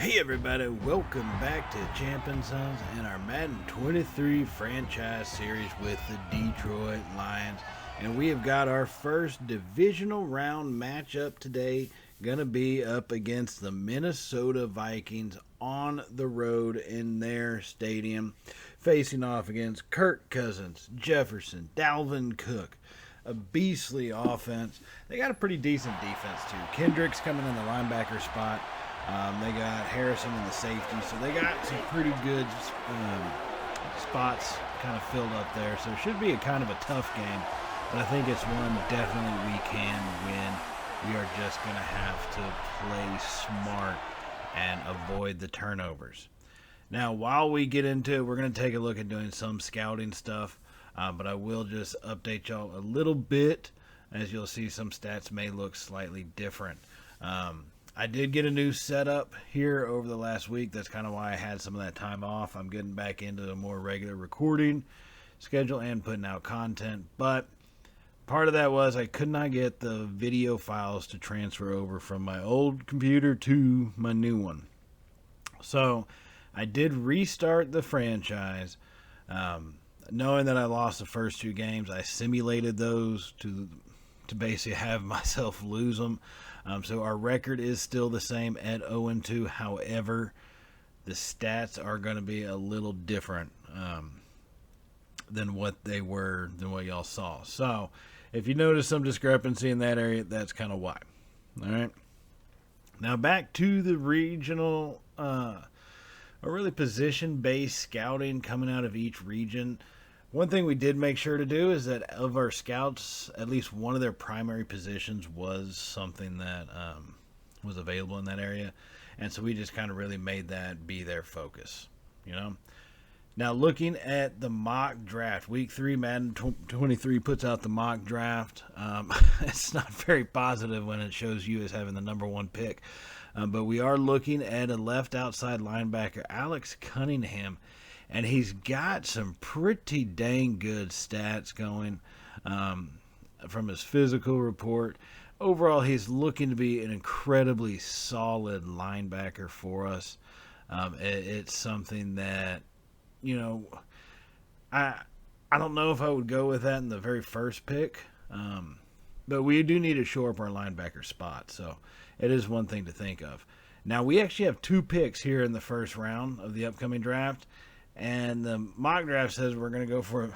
Hey everybody, welcome back to Champnsons and our Madden 23 franchise series with the Detroit Lions. And we have got our first divisional round matchup today, gonna be up against the Minnesota Vikings on the road in their stadium, facing off against Kirk Cousins, Jefferson, Dalvin Cook. A beastly offense. They got a pretty decent defense too. Kendrick's coming in the linebacker spot. They got Harrison in the safety, so they got some pretty good spots kind of filled up there. So it should be a kind of a tough game, but I think it's one definitely we can win. We are just going to have to play smart and avoid the turnovers. Now, while we get into it, we're going to take a look at doing some scouting stuff, but I will just update y'all a little bit. As you'll see, some stats may look slightly different. I did get a new setup here over the last week. That's kind of why I had some of that time off. I'm getting back into a more regular recording schedule and putting out content. But part of that was I could not get the video files to transfer over from my old computer to my new one. So I did restart the franchise. Knowing that I lost the first two games, I simulated those to basically have myself lose them. So our record is still the same at 0-2. However, the stats are going to be a little different than what y'all saw. So if you notice some discrepancy in that area, that's kind of why. All right. Now back to the regional, or really position-based scouting coming out of each region. One thing we did make sure to do is that of our scouts, at least one of their primary positions was something that was available in that area. And so we just kind of really made that be their focus, you know. Now looking at the mock draft, week 3, Madden 23 puts out the mock draft. It's not very positive when it shows you as having the number 1 pick. But we are looking at a left outside linebacker, Alex Cunningham. And he's got some pretty dang good stats going from his physical report. Overall, he's looking to be an incredibly solid linebacker for us. It's something that, you know, I don't know if I would go with that in the very first pick. But we do need to shore up our linebacker spot. So it is one thing to think of. Now, we actually have 2 picks here in the first round of the upcoming draft. And the mock draft says we're going to go for,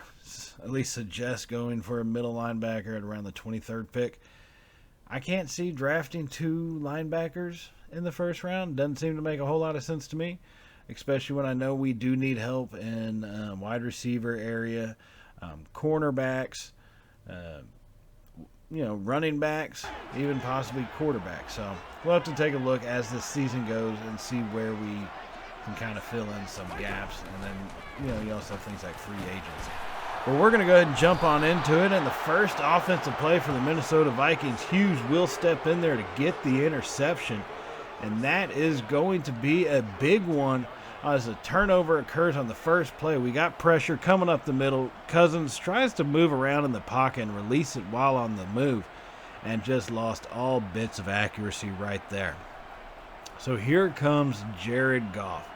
at least suggest going for a middle linebacker at around the 23rd pick. I can't see drafting 2 linebackers in the first round. Doesn't seem to make a whole lot of sense to me, especially when I know we do need help in wide receiver area, cornerbacks, running backs, even possibly quarterbacks. So we'll have to take a look as the season goes and see where we can kind of fill in some gaps, and then you also have things like free agents. Well, we're going to go ahead and jump on into it, and the first offensive play for the Minnesota Vikings, Hughes will step in there to get the interception, and that is going to be a big one as a turnover occurs on the first play. We got pressure coming up the middle. Cousins tries to move around in the pocket and release it while on the move, and just lost all bits of accuracy right there. So here comes Jared Goff.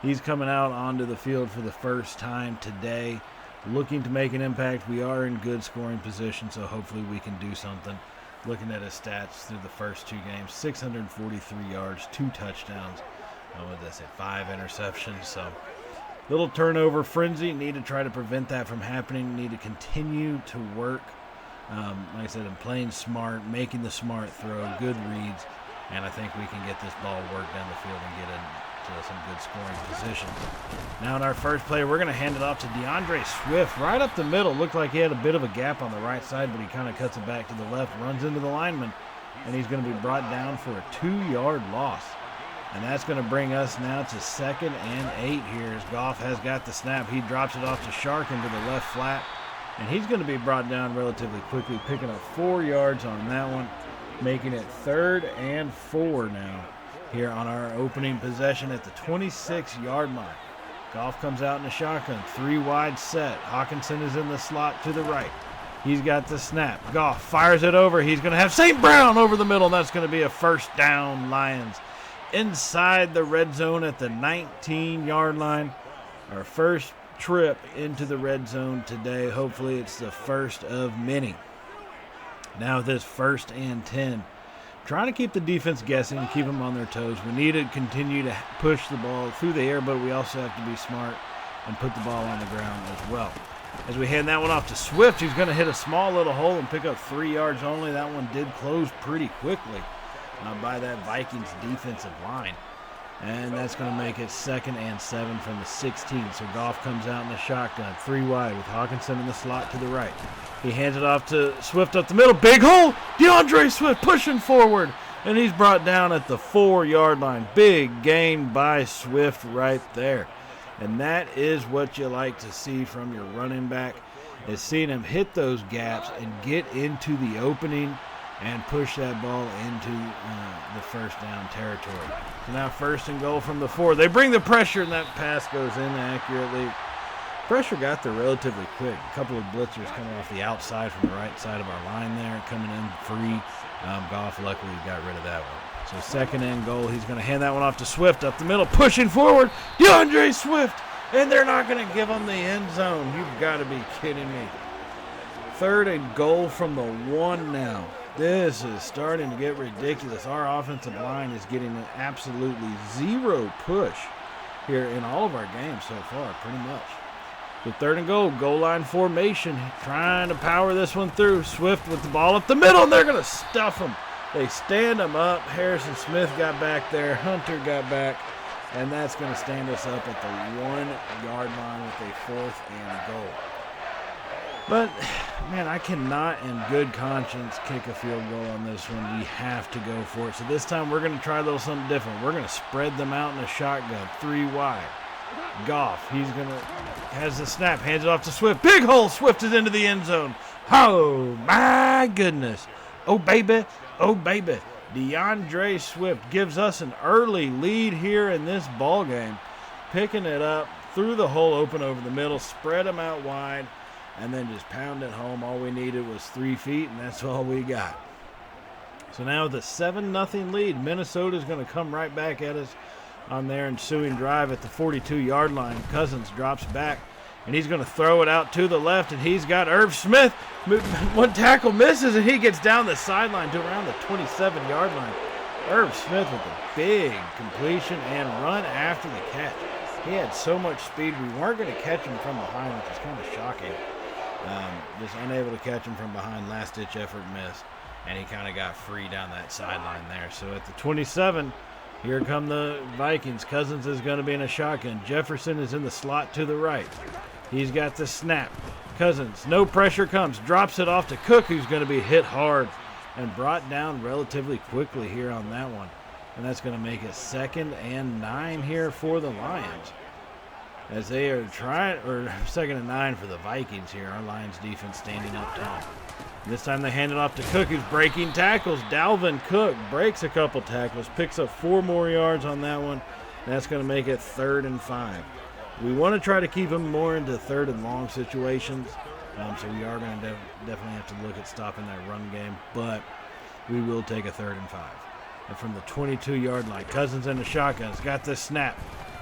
He's coming out onto the field for the first time today, looking to make an impact. We are in good scoring position, so hopefully we can do something. Looking at his stats through the first 2 games, 643 yards, 2 touchdowns, 5 interceptions. So little turnover frenzy. Need to try to prevent that from happening. Need to continue to work, like I said, in playing smart, making the smart throw, good reads, and I think we can get this ball worked down the field and get in some good scoring position. Now in our first play, we're going to hand it off to DeAndre Swift right up the middle. Looked like he had a bit of a gap on the right side, but he kind of cuts it back to the left, runs into the lineman, and he's going to be brought down for a 2-yard loss. And that's going to bring us now to 2nd and 8 here as Goff has got the snap. He drops it off to Shark into the left flat, and he's going to be brought down relatively quickly, picking up 4 yards on that one, making it 3rd and 4 now here on our opening possession at the 26-yard mark. Goff comes out in a shotgun, 3 wide set. Hawkinson is in the slot to the right. He's got the snap. Goff fires it over. He's going to have St. Brown over the middle, and that's going to be a first down, Lions. inside the red zone at the 19-yard line. Our first trip into the red zone today. Hopefully it's the first of many. Now this 1st and 10. Trying to keep the defense guessing and keep them on their toes. We need to continue to push the ball through the air, but we also have to be smart and put the ball on the ground as well. As we hand that one off to Swift, he's going to hit a small little hole and pick up 3 yards only. That one did close pretty quickly by that Vikings defensive line. And that's going to make it 2nd and 7 from the 16. So Goff comes out in the shotgun, 3 wide with Hawkinson in the slot to the right. He hands it off to Swift up the middle. Big hole! DeAndre Swift pushing forward. And he's brought down at the 4-yard line. Big gain by Swift right there. And that is what you like to see from your running back, is seeing him hit those gaps and get into the opening and push that ball into the first down territory. So now 1st and goal from the 4. They bring the pressure, and that pass goes in accurately. Pressure got there relatively quick. A couple of blitzers coming off the outside from the right side of our line there, coming in free. Goff luckily got rid of that one. So 2nd and goal. He's going to hand that one off to Swift up the middle, pushing forward. DeAndre Swift, and they're not going to give him the end zone. You've got to be kidding me. 3rd and goal from the 1 now. This is starting to get ridiculous. Our offensive line is getting an absolutely 0 push here in all of our games so far, pretty much. So 3rd and goal line formation, trying to power this one through. Swift with the ball up the middle, and they're going to stuff him. They stand him up. Harrison Smith got back there. Hunter got back, and that's going to stand us up at the 1-yard line with a 4th and goal. But, man, I cannot in good conscience kick a field goal on this one. We have to go for it. So this time we're going to try a little something different. We're going to spread them out in a shotgun, 3 wide. Goff, has the snap, hands it off to Swift. Big hole, Swift is into the end zone. Oh, my goodness. Oh, baby. Oh, baby. DeAndre Swift gives us an early lead here in this ball game. Picking it up through the hole, open over the middle, spread them out wide, and then just pound it home. All we needed was 3 feet, and that's all we got. So now with a 7-0 lead, Minnesota's going to come right back at us on their ensuing drive at the 42-yard line. Cousins drops back, and he's going to throw it out to the left, and he's got Irv Smith. One tackle misses, and he gets down the sideline to around the 27-yard line. Irv Smith with a big completion and run after the catch. He had so much speed, we weren't going to catch him from behind, which is kind of shocking. Just unable to catch him from behind, last-ditch effort missed, and he kind of got free down that sideline there. So at the 27, here come the Vikings. Cousins is going to be in a shotgun. Jefferson is in the slot to the right. He's got the snap. Cousins, no pressure comes, drops it off to Cook, who's going to be hit hard and brought down relatively quickly here on that one. And that's going to make it 2nd and 9 here for the Lions, as they are trying, or 2nd and 9 for the Vikings here. Our Lions defense standing up tall. This time they hand it off to Cook, who's breaking tackles. Dalvin Cook breaks a couple tackles, picks up 4 more yards on that one. And that's going to make it 3rd and 5. We want to try to keep him more into 3rd and long situations. So we are going to definitely have to look at stopping that run game, but we will take a 3rd and 5. And from the 22-yard line, Cousins in the shotgun. He's got this snap.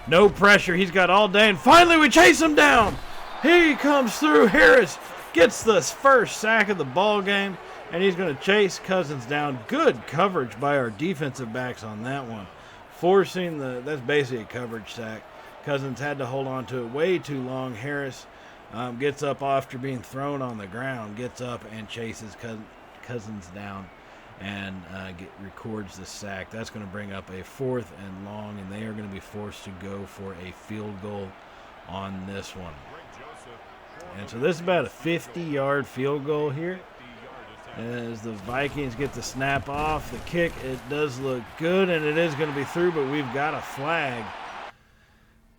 No pressure. He's got all day, and finally we chase him down. He comes through. Harris gets the first sack of the ball game, and he's going to chase Cousins down. Good coverage by our defensive backs on that one. Forcing that's basically a coverage sack. Cousins had to hold on to it way too long. Harris gets up after being thrown on the ground, gets up and chases Cousins down and records the sack. That's going to bring up a 4th and long, and they are going to be forced to go for a field goal on this one. And so this is about a 50-yard field goal here. As the Vikings get the snap off, the kick, it does look good, and it is going to be through, but we've got a flag.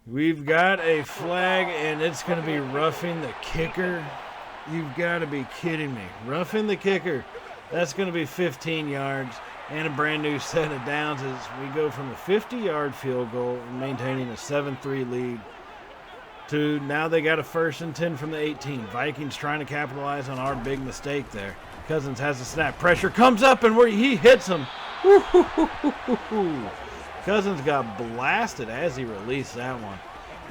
We've got a flag, and it's going to be roughing the kicker. You've got to be kidding me. Roughing the kicker. That's going to be 15 yards and a brand new set of downs as we go from a 50-yard field goal and maintaining a 7-3 lead to now they got a 1st and 10 from the 18. Vikings trying to capitalize on our big mistake there. Cousins has a snap. Pressure comes up, and he hits him. Cousins Cousins got blasted as he released that one,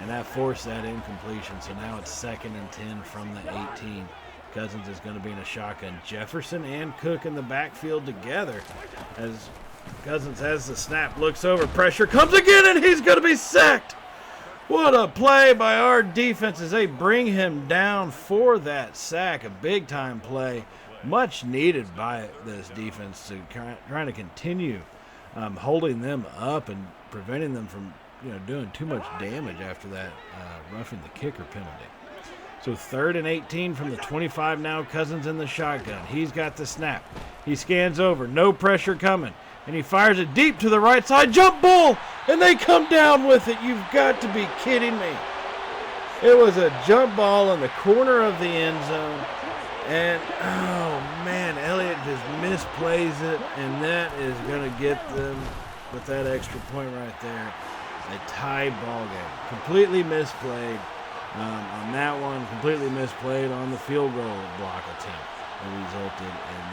and that forced that incompletion. So now it's 2nd and 10 from the 18. Cousins is going to be in a shotgun. Jefferson and Cook in the backfield together as Cousins has the snap, looks over, pressure comes again, and he's going to be sacked. What a play by our defense as they bring him down for that sack. A big-time play, much needed by this defense to trying to continue holding them up and preventing them from doing too much damage after that roughing the kicker penalty. So 3rd and 18 from the 25 now. Cousins in the shotgun. He's got the snap. He scans over. No pressure coming. And he fires it deep to the right side. Jump ball! And they come down with it. You've got to be kidding me. It was a jump ball in the corner of the end zone. And, oh, man, Elliott just misplays it. And that is going to get them, with that extra point right there, a tie ball game. Completely misplayed. On that one, completely misplayed on the field goal block attempt that resulted in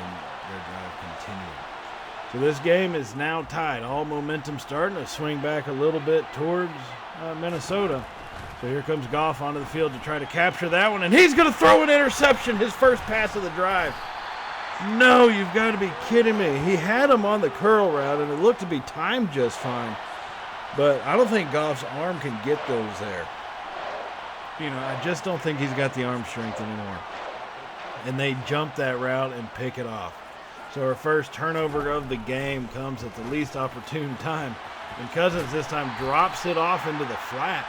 their drive continuing. So this game is now tied. All momentum starting to swing back a little bit towards Minnesota. So here comes Goff onto the field to try to capture that one, and he's going to throw an interception, his first pass of the drive. No, you've got to be kidding me. He had him on the curl route, and it looked to be timed just fine. But I don't think Goff's arm can get those there. I just don't think he's got the arm strength anymore. And they jump that route and pick it off. So our first turnover of the game comes at the least opportune time. And Cousins this time drops it off into the flat.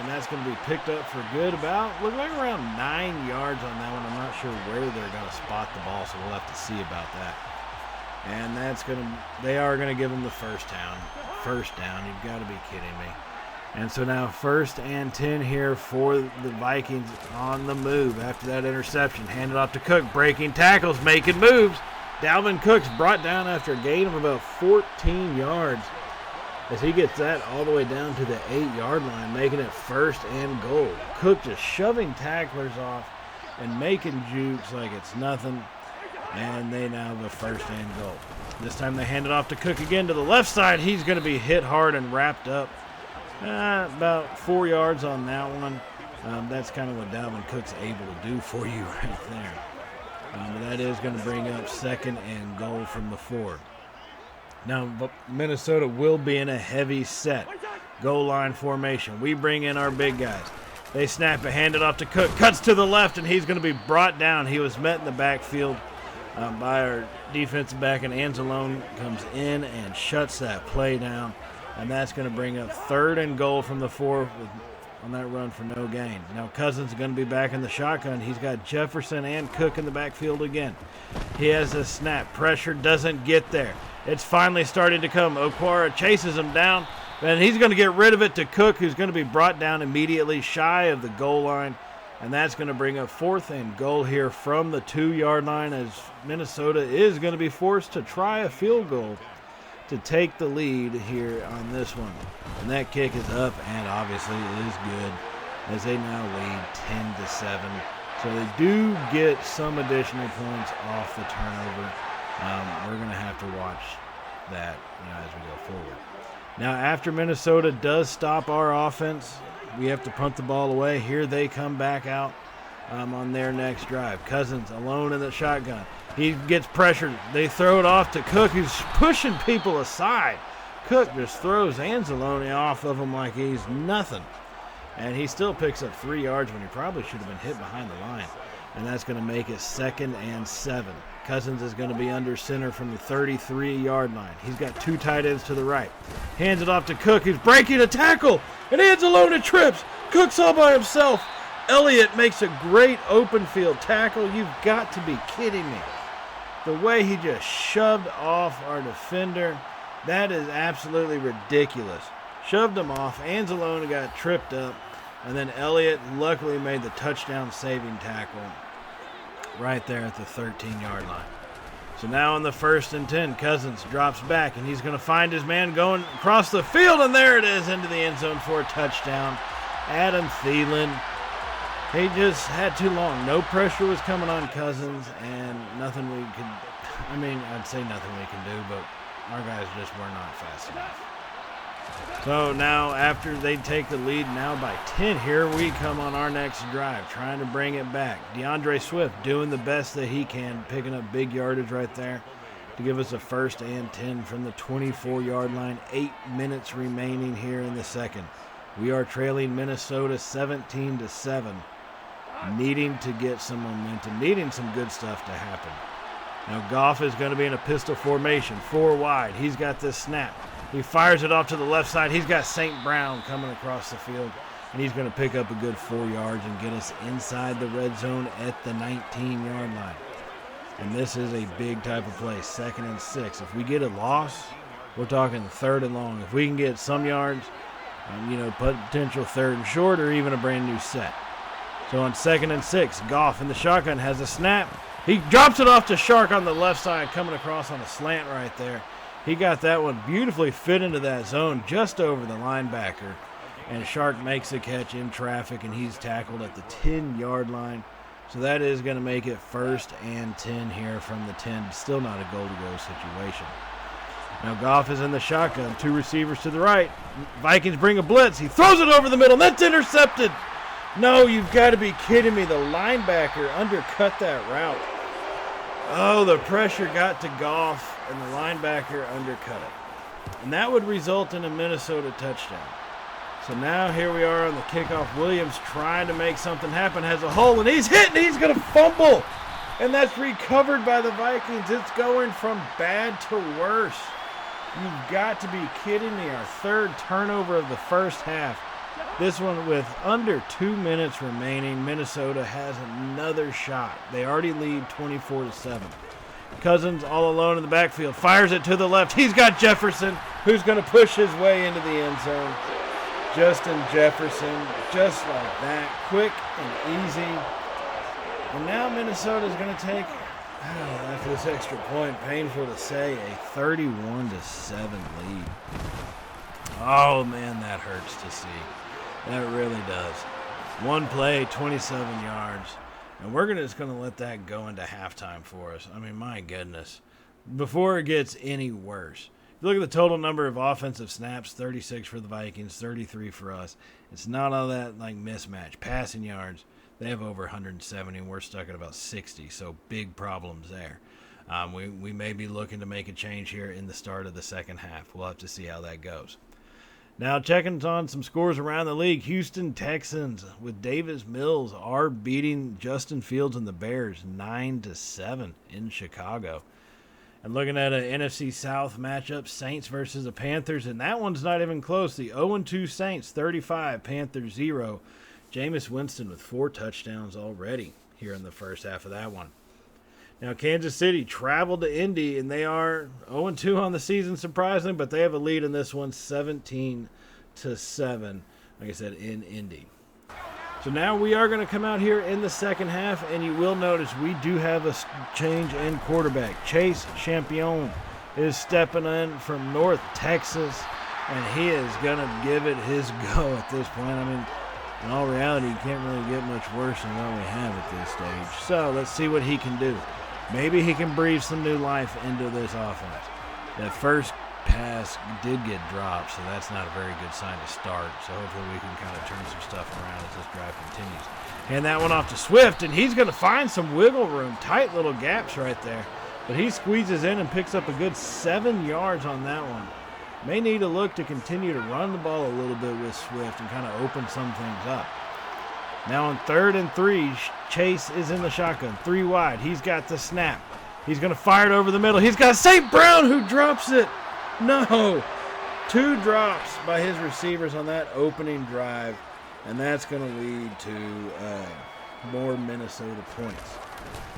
And that's going to be picked up for good look like around 9 yards on that one. I'm not sure where they're going to spot the ball, so we'll have to see about that. And they are going to give him the first down. First down, you've got to be kidding me. And so now 1st and 10 here for the Vikings on the move after that interception. Handed off to Cook, breaking tackles, making moves. Dalvin Cook's brought down after a gain of about 14 yards as he gets that all the way down to the 8-yard line, making it 1st and goal. Cook just shoving tacklers off and making jukes like it's nothing. And they now have a 1st and goal. This time they hand it off to Cook again to the left side. He's going to be hit hard and wrapped up. About 4 yards on that one. That's kind of what Dalvin Cook's able to do for you right there. But that is going to bring up 2nd and goal from the 4. Now, Minnesota will be in a heavy set goal line formation. We bring in our big guys. They snap it, hand it off to Cook. Cuts to the left, and he's going to be brought down. He was met in the backfield by our defensive back, and Anzalone comes in and shuts that play down. And that's going to bring up 3rd and goal from the 4 on that run for no gain. Now Cousins is going to be back in the shotgun. He's got Jefferson and Cook in the backfield again. He has a snap. Pressure doesn't get there. It's finally starting to come. Okwara chases him down, and he's going to get rid of it to Cook, who's going to be brought down immediately shy of the goal line. And that's going to bring up 4th and goal here from the 2-yard line as Minnesota is going to be forced to try a field goal to take the lead here on this one. And that kick is up, and obviously it is good as they now lead 10-7. So they do get some additional points off the turnover. We're going to have to watch that as we go forward. Now, after Minnesota does stop our offense, we have to punt the ball away. Here they come back out on their next drive. Cousins alone in the shotgun. He gets pressured. They throw it off to Cook, who's pushing people aside. Cook just throws Anzalone off of him like he's nothing. And he still picks up 3 yards when he probably should have been hit behind the line. And that's going to make it 2nd and 7. Cousins is going to be under center from the 33-yard line. He's got 2 tight ends to the right. Hands it off to Cook, who's breaking a tackle. And Anzalone trips. Cook's all by himself. Elliott makes a great open field tackle. You've got to be kidding me. The way he just shoved off our defender, that is absolutely ridiculous. Shoved him off. Anzalone got tripped up. And then Elliott luckily made the touchdown saving tackle right there at the 13-yard line. So now on the 1st and 10, Cousins drops back, and he's going to find his man going across the field, and there it is into the end zone for a touchdown. Adam Thielen. He just had too long. No pressure was coming on Cousins, and nothing we could, I'd say nothing we can do, but our guys just were not fast enough. So now after they take the lead now by 10, here we come on our next drive, trying to bring it back. DeAndre Swift doing the best that he can, picking up big yardage right there to give us a 1st and 10 from the 24-yard line. 8 minutes remaining here in the second. We are trailing Minnesota 17-7, needing to get some momentum, needing some good stuff to happen. Now Goff is going to be in a pistol formation, 4 wide. He's got this snap. He fires it off to the left side. He's got St. Brown coming across the field, and he's going to pick up a good 4 yards and get us inside the red zone at the 19-yard line. And this is a big type of play, 2nd and 6. If we get a loss, we're talking 3rd and long. If we can get some yards, potential 3rd and short, or even a brand new set. So on 2nd and 6, Goff in the shotgun has a snap. He drops it off to Shark on the left side, coming across on a slant right there. He got that one beautifully fit into that zone just over the linebacker. And Shark makes the catch in traffic, and he's tackled at the 10-yard line. So that is going to make it 1st and 10 here from the 10. Still not a goal-to-go situation. Now Goff is in the shotgun. 2 receivers to the right. Vikings bring a blitz. He throws it over the middle. That's intercepted. No, you've got to be kidding me. The linebacker undercut that route. Oh, the pressure got to Goff, and the linebacker undercut it. And that would result in a Minnesota touchdown. So now here we are on the kickoff. Williams trying to make something happen. Has a hole, and he's hit, and he's going to fumble. And that's recovered by the Vikings. It's going from bad to worse. You've got to be kidding me. Our 3rd turnover of the first half. This one with under 2 minutes remaining. Minnesota has another shot. They already lead 24-7. Cousins all alone in the backfield. Fires it to the left. He's got Jefferson, who's going to push his way into the end zone. Justin Jefferson, just like that. Quick and easy. And now Minnesota is going to take, after this extra point, painful to say, a 31-7 lead. Oh, man, that hurts to see. That really does. 1 play, 27 yards. And we're just going to let that go into halftime for us. I mean, my goodness. Before it gets any worse. If you look at the total number of offensive snaps, 36 for the Vikings, 33 for us. It's not all that like mismatch. Passing yards, they have over 170, and we're stuck at about 60. So big problems there. We may be looking to make a change here in the start of the second half. We'll have to see how that goes. Now checking on some scores around the league. Houston Texans with Davis Mills are beating Justin Fields and the Bears 9-7 in Chicago. And looking at an NFC South matchup, Saints versus the Panthers, and that one's not even close. The 0-2 Saints, 35, Panthers 0. Jameis Winston with 4 touchdowns already here in the first half of that one. Now, Kansas City traveled to Indy, and they are 0-2 on the season, surprisingly, but they have a lead in this one, 17-7, like I said, in Indy. So now we are going to come out here in the second half, and you will notice we do have a change in quarterback. Chase Champnsons is stepping in from North Texas, and he is going to give it his go at this point. I mean, in all reality, you can't really get much worse than what we have at this stage. So let's see what he can do. Maybe he can breathe some new life into this offense. That first pass did get dropped, so that's not a very good sign to start. So hopefully we can kind of turn some stuff around as this drive continues. Hand that one off to Swift, and he's going to find some wiggle room. Tight little gaps right there. But he squeezes in and picks up a good 7 yards on that one. May need to look to continue to run the ball a little bit with Swift and kind of open some things up. Now on 3rd and 3, Chase is in the shotgun. 3 wide. He's got the snap. He's going to fire it over the middle. He's got St. Brown who drops it. No. 2 drops by his receivers on that opening drive, and that's going to lead to more Minnesota points.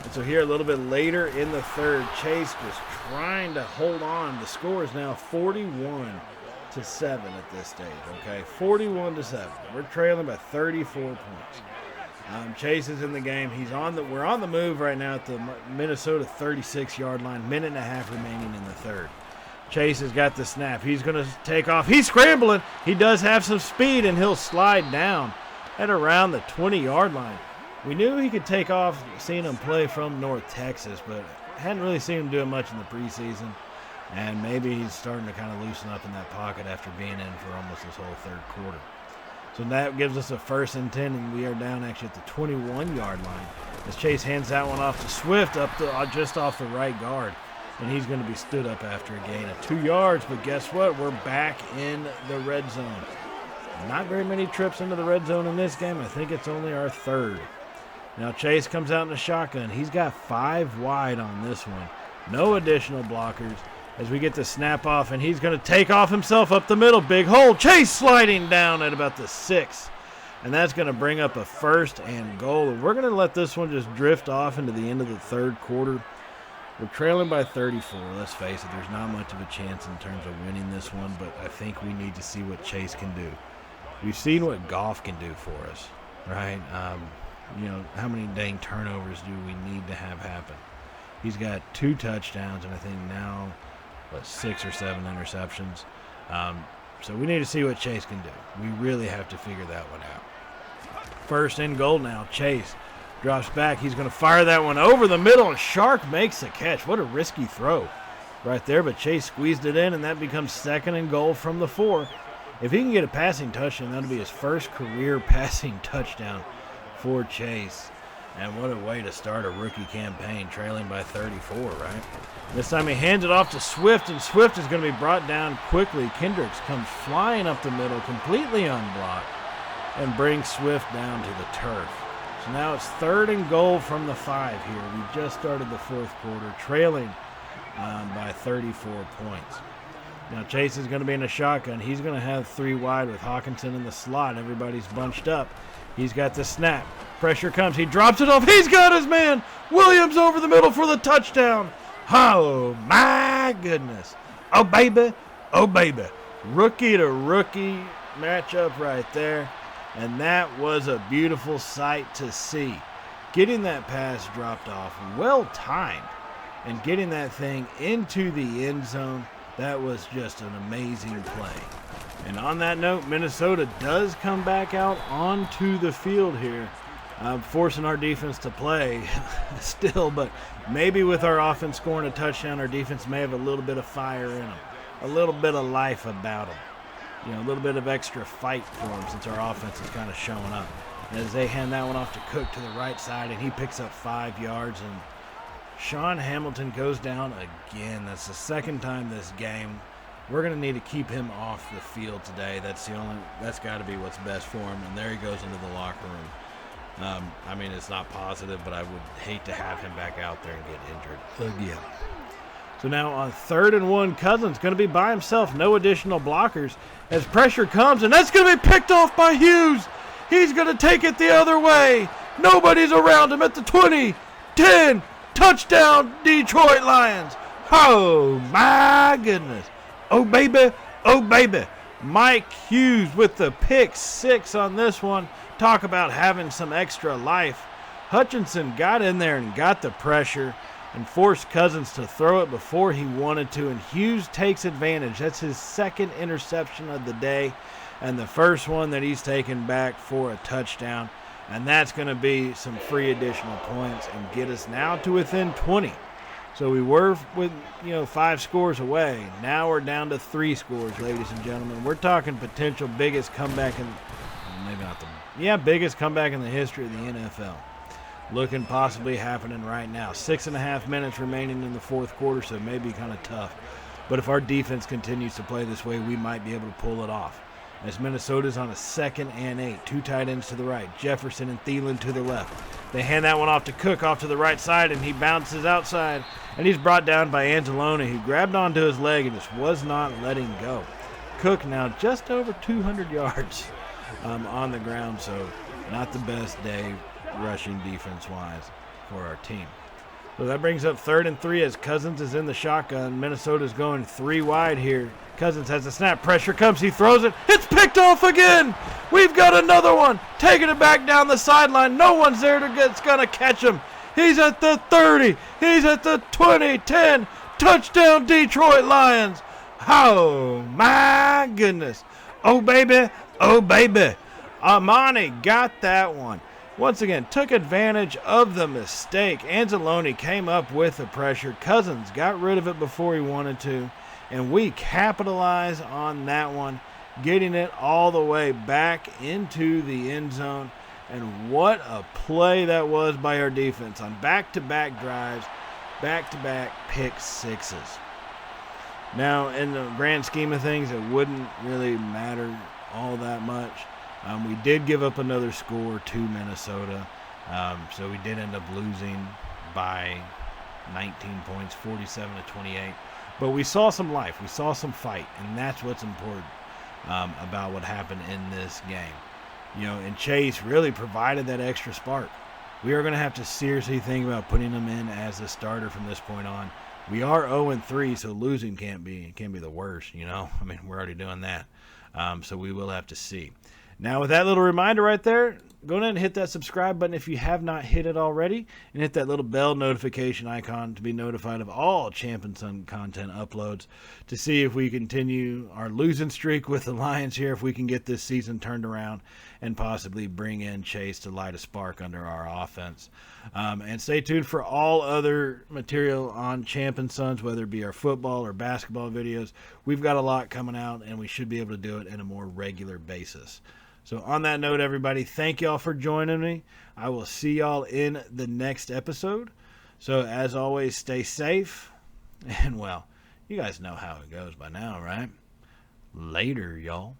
And so here a little bit later in the third, Chase just trying to hold on. The score is now 41-7 at this stage, okay? 41-7. We're trailing by 34 points. Chase is in the game. We're on the move right now at the Minnesota 36-yard line. Minute and a half remaining in the third. Chase has got the snap. He's going to take off. He's scrambling. He does have some speed, and he'll slide down at around the 20-yard line. We knew he could take off, seeing him play from North Texas, but hadn't really seen him doing much in the preseason. And maybe he's starting to kind of loosen up in that pocket after being in for almost this whole third quarter. So that gives us a 1st and 10, and we are down actually at the 21-yard line as Chase hands that one off to Swift up just off the right guard. And he's going to be stood up after a gain of 2 yards. But guess what? We're back in the red zone. Not very many trips into the red zone in this game. I think it's only our 3rd. Now Chase comes out in the shotgun. He's got 5 wide on this one. No additional blockers as we get the snap off, and he's going to take off himself up the middle. Big hole. Chase sliding down at about the 6. And that's going to bring up a 1st and goal. And we're going to let this one just drift off into the end of the third quarter. We're trailing by 34. Let's face it, there's not much of a chance in terms of winning this one, but I think we need to see what Chase can do. We've seen what Goff can do for us, right? How many dang turnovers do we need to have happen? He's got 2 touchdowns, and I think now, 6 or 7 interceptions. So we need to see what Chase can do. We really have to figure that one out. 1st and goal now. Chase drops back. He's going to fire that one over the middle, and Shark makes the catch. What a risky throw right there, but Chase squeezed it in, and that becomes 2nd and goal from the 4. If he can get a passing touchdown, that'll be his 1st career passing touchdown for Chase. And what a way to start a rookie campaign, trailing by 34, right? This time he hands it off to Swift, and Swift is going to be brought down quickly. Kendricks comes flying up the middle, completely unblocked, and brings Swift down to the turf. So now it's 3rd and goal from the 5 here. We just started the 4th quarter, trailing by 34 points. Now Chase is going to be in a shotgun. He's going to have 3 wide with Hawkinson in the slot. Everybody's bunched up. He's got the snap. Pressure comes. He drops it off. He's got his man. Williams over the middle for the touchdown. Oh, my goodness. Oh, baby. Oh, baby. Rookie to rookie matchup right there. And that was a beautiful sight to see. Getting that pass dropped off, well timed, and getting that thing into the end zone, that was just an amazing play. And on that note, Minnesota does come back out onto the field here, forcing our defense to play still, but maybe with our offense scoring a touchdown, our defense may have a little bit of fire in them, a little bit of life about them. A little bit of extra fight for them since our offense is kind of showing up. As they hand that one off to Cook to the right side, and he picks up 5 yards, and Sean Hamilton goes down again. That's the 2nd time this game. We're going to need to keep him off the field today. That's got to be what's best for him. And there he goes into the locker room. It's not positive, but I would hate to have him back out there and get injured again. So now on 3rd and 1, Cousins going to be by himself, no additional blockers as pressure comes, and that's going to be picked off by Hughes. He's going to take it the other way. Nobody's around him at the 20, 10, touchdown Detroit Lions. Oh, my goodness. Oh, baby. Oh, baby. Mike Hughes with the pick 6 on this one. Talk about having some extra life. Hutchinson got in there and got the pressure and forced Cousins to throw it before he wanted to, and Hughes takes advantage. That's his 2nd interception of the day and the 1st one that he's taken back for a touchdown, and that's going to be some free additional points and get us now to within 20. So we were with 5 scores away. Now we're down to 3 scores, ladies and gentlemen. We're talking potential biggest comeback biggest comeback in the history of the NFL. Looking possibly happening right now. 6.5 minutes remaining in the 4th quarter, so it may be kind of tough. But if our defense continues to play this way, we might be able to pull it off. As Minnesota's on a 2nd and 8. 2 tight ends to the right. Jefferson and Thielen to the left. They hand that one off to Cook off to the right side, and he bounces outside. And he's brought down by Anzalone, who grabbed onto his leg and just was not letting go. Cook now just over 200 yards on the ground, so not the best day rushing defense-wise for our team. So that brings up 3rd and 3 as Cousins is in the shotgun. Minnesota's going 3 wide here. Cousins has the snap. Pressure comes. He throws it. It's picked off again. We've got another one. Taking it back down the sideline. No one's there that's going to catch him. He's at the 30. He's at the 20, 10. Touchdown, Detroit Lions. Oh, my goodness. Oh, baby. Oh, baby. Amani got that one. once again took advantage of the mistake. Anzalone came up with the pressure. Cousins got rid of it before he wanted to, and we capitalize on that one, getting it all the way back into the end zone. And what a play that was by our defense on back-to-back drives, back-to-back pick sixes. Now, in the grand scheme of things, it wouldn't really matter all that much. We did give up another score to Minnesota, so we did end up losing by 19 points, 47-28. But we saw some life, we saw some fight, and that's what's important about what happened in this game. And Chase really provided that extra spark. We are going to have to seriously think about putting him in as a starter from this point on. We are 0-3, so losing can't be the worst, I mean, we're already doing that. So we will have to see. Now, with that little reminder right there, go ahead and hit that subscribe button if you have not hit it already, and hit that little bell notification icon to be notified of all Champnsons content uploads to see if we continue our losing streak with the Lions here, if we can get this season turned around and possibly bring in Chase to light a spark under our offense. And stay tuned for all other material on Champnsons, whether it be our football or basketball videos. We've got a lot coming out, and we should be able to do it in a more regular basis. So on that note, everybody, thank y'all for joining me. I will see y'all in the next episode. So as always, stay safe. And, well, you guys know how it goes by now, right? Later, y'all.